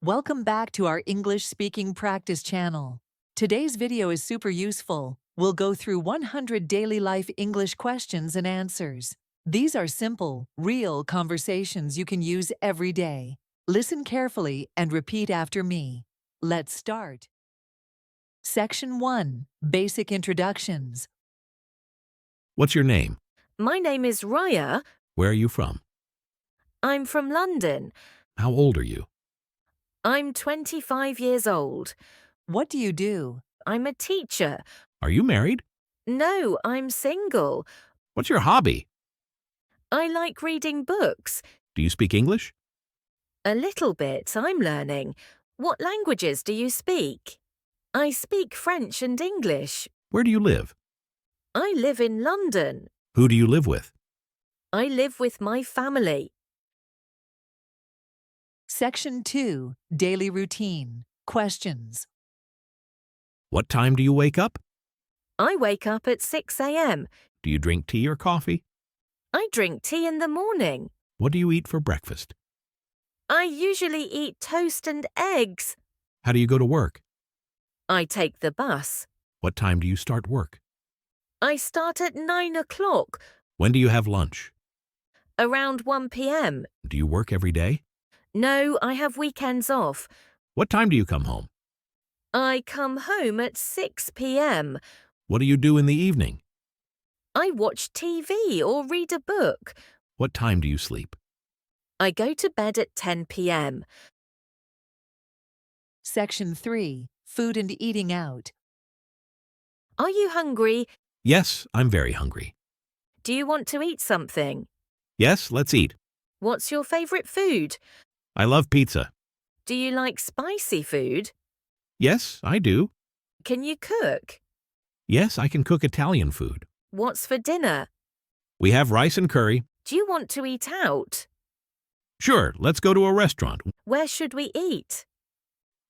Welcome back to our English speaking practice channel. Today's video is super useful. We'll go through 100 daily life English questions and answers. These are simple, real conversations you can use every day. Listen carefully and repeat after me. Let's start. Section 1. Basic Introductions. What's your name? My name is Raya. Where are you from? I'm from London. How old are you? I'm 25 years old. What do you do? I'm a teacher. Are you married? No, I'm single. What's your hobby? I like reading books. Do you speak English? A little bit, I'm learning. What languages do you speak? I speak French and English. Where do you live? I live in London. Who do you live with? I live with my family. Section 2. Daily Routine. Questions. What time do you wake up? I wake up at 6 a.m. Do you drink tea or coffee? I drink tea in the morning. What do you eat for breakfast? I usually eat toast and eggs. How do you go to work? I take the bus. What time do you start work? I start at 9 o'clock, When do you have lunch? around 1 p.m. Do you work every day? No, I have weekends off. What time do you come home? I come home at 6 p.m. What do you do in the evening? I watch TV or read a book. What time do you sleep? I go to bed at 10 p.m. Section 3. Food and Eating Out. Are you hungry? Yes, I'm very hungry. Do you want to eat something? Yes, let's eat. What's your favorite food? I love pizza. Do you like spicy food? Yes, I do. Can you cook? Yes, I can cook Italian food. What's for dinner? We have rice and curry. Do you want to eat out? Sure, let's go to a restaurant. Where should we eat?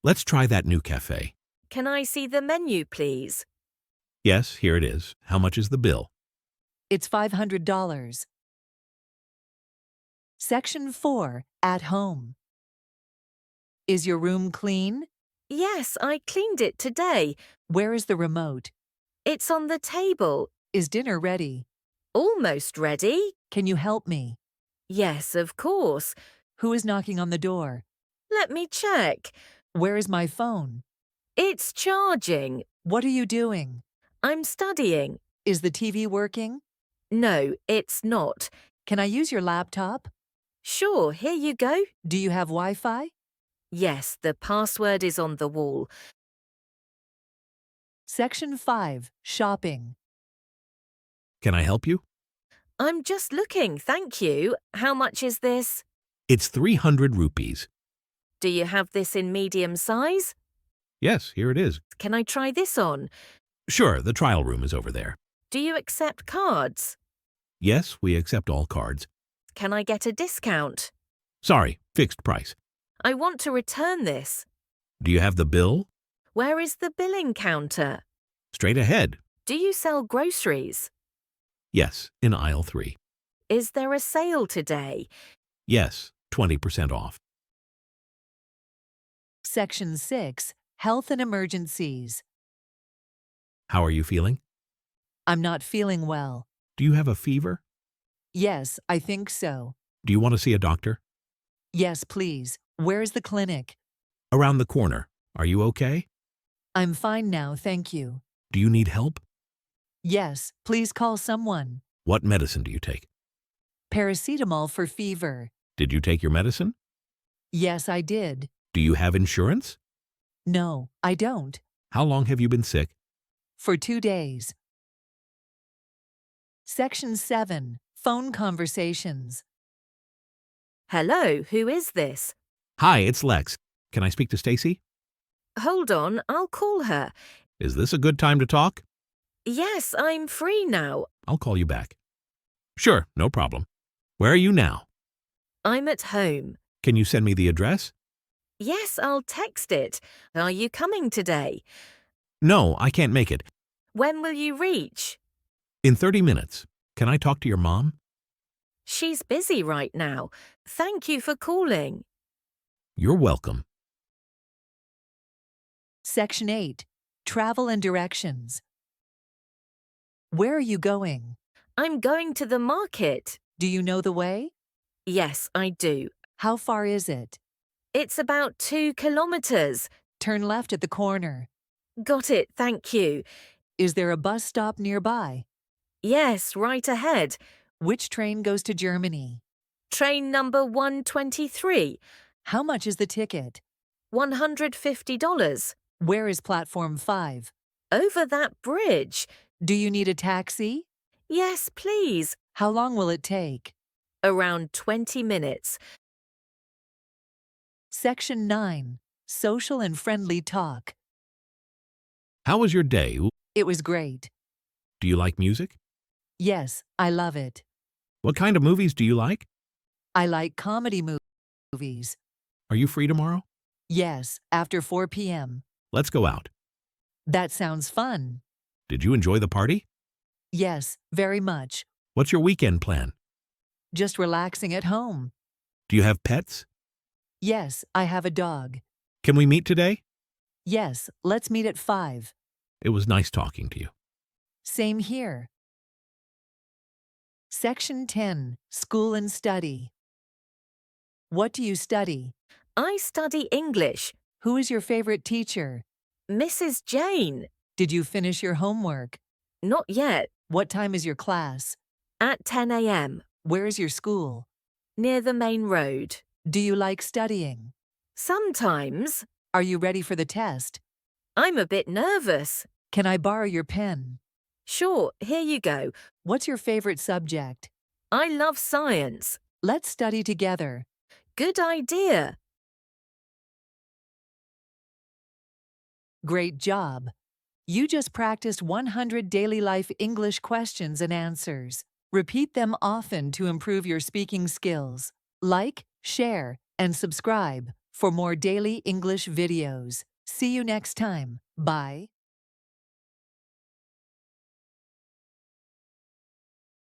Let's try that new cafe. Can I see the menu, please? Yes, here it is. How much is the bill? It's $500. Section 4. At Home. Is your room clean? Yes, I cleaned it today. Where is the remote? It's on the table. Is dinner ready? Almost ready? Can you help me? Yes, of course. Who is knocking on the door? Let me check. Where is my phone? It's charging. What are you doing? I'm studying. Is the TV working? No, it's not. Can I use your laptop? Sure, here you go. Do you have Wi-Fi? Yes, the password is on the wall. Section 5. Shopping. Can I help you? I'm just looking, thank you. How much is this? It's 300 rupees. Do you have this in medium size? Yes, here it is. Can I try this on? Sure, the trial room is over there. Do you accept cards? Yes, we accept all cards. Can I get a discount? Sorry, fixed price. I want to return this. Do you have the bill? Where is the billing counter? Straight ahead. Do you sell groceries? Yes, in aisle 3. Is there a sale today? Yes, 20% off. Section 6. Health and Emergencies. How are you feeling? I'm not feeling well. Do you have a fever? Yes, I think so. Do you want to see a doctor? Yes, please. Where is the clinic? Around the corner. Are you okay? I'm fine now, thank you. Do you need help? Yes, please call someone. What medicine do you take? Paracetamol for fever. Did you take your medicine? Yes, I did. Do you have insurance? No, I don't. How long have you been sick? For 2 days. Section 7. Phone Conversations. Hello, who is this? Hi, it's Lex. Can I speak to Stacy? Hold on, I'll call her. Is this a good time to talk? Yes, I'm free now. I'll call you back. Sure, no problem. Where are you now? I'm at home. Can you send me the address? Yes, I'll text it. Are you coming today? No, I can't make it. When will you reach? In 30 minutes. Can I talk to your mom? She's busy right now. Thank you for calling. You're welcome. Section 8. Travel and directions. Where are you going? I'm going to the market. Do you know the way? Yes, I do. How far is it? It's about 2 kilometers. Turn left at the corner. Got it, thank you. Is there a bus stop nearby? Yes, right ahead. Which train goes to Germany? Train number 123. How much is the ticket? $150. Where is platform 5? Over that bridge. Do you need a taxi? Yes, please. How long will it take? Around 20 minutes. Section 9. Social and friendly talk. How was your day? It was great. Do you like music? Yes, I love it. What kind of movies do you like? I like comedy movies. Are you free tomorrow? Yes, after 4 p.m. Let's go out. That sounds fun. Did you enjoy the party? Yes, very much. What's your weekend plan? Just relaxing at home. Do you have pets? Yes, I have a dog. Can we meet today? Yes, let's meet at 5. It was nice talking to you. Same here. Section 10. School and study. What do you study? I study English. Who is your favorite teacher? Mrs. Jane. Did you finish your homework? Not yet. What time is your class? At 10 a.m. Where is your school? Near the main road. Do you like studying? Sometimes. Are you ready for the test? I'm a bit nervous. Can I borrow your pen? Sure, here you go. What's your favorite subject? I love science. Let's study together. Good idea. Great job. You just practiced 100 daily life English questions and answers. Repeat them often to improve your speaking skills. Like, share, and subscribe for more daily English videos. See you next time. Bye.